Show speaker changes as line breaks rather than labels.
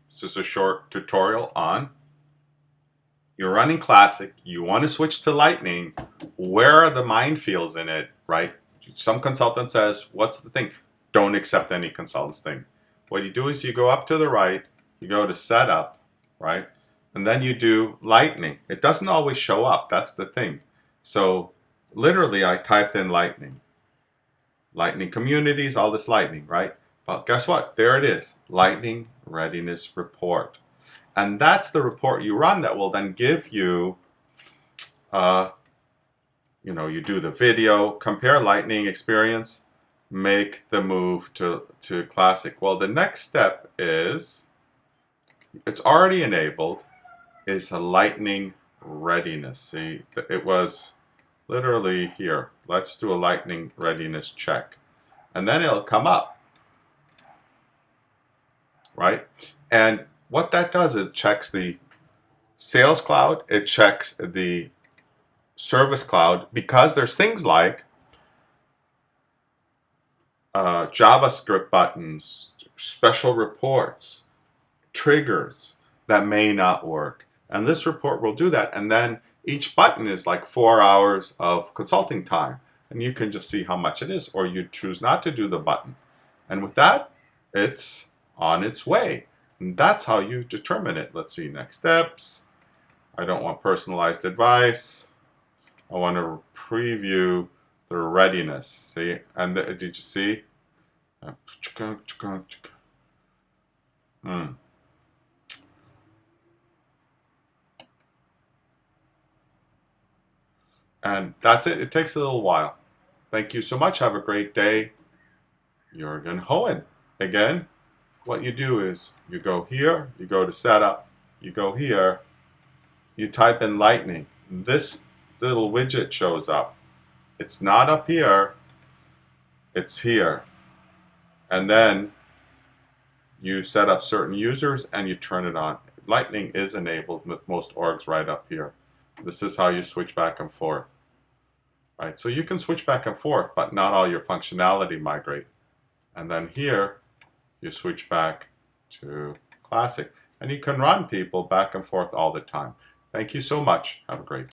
This is a short tutorial on you're running Classic, you want to switch to Lightning. Where are the minefields in it, right? Some consultant says, what's the thing? Don't accept any consultant's thing. What you do is you go up to the right, you go to Setup, right? And then you do Lightning. It doesn't always show up, that's the thing. So literally I typed in Lightning. Lightning communities, all this Lightning, right? But guess what? There it is, Lightning Readiness Report. And that's the report you run that will then give you, you do the video, compare Lightning experience, make the move to Classic. Well, the next step is, it's already enabled, is a Lightning Readiness. See, it was literally here. Let's do a Lightning Readiness check. And then it'll come up, right? And what that does is it checks the Sales Cloud, it checks the Service Cloud, because there's things like JavaScript buttons, special reports, triggers that may not work. And this report will do that. And then each button is like 4 hours of consulting time. And you can just see how much it is, or you choose not to do the button. And with that, it's on its way. And that's how you determine it. Let's see, next steps. I don't want personalized advice. I want to preview the readiness. See, and did you see? And that's it. It takes a little while. Thank you so much. Have a great day. Jürgen Hohen. Again, what you do is you go here, you go to Setup, you go here, you type in Lightning. This little widget shows up. It's not up here, it's here. And then you set up certain users and you turn it on. Lightning is enabled with most orgs right up here. This is how you switch back and forth. Right? So you can switch back and forth, but not all your functionality migrate. And then here, you switch back to Classic. And you can run people back and forth all the time. Thank you so much. Have a great day.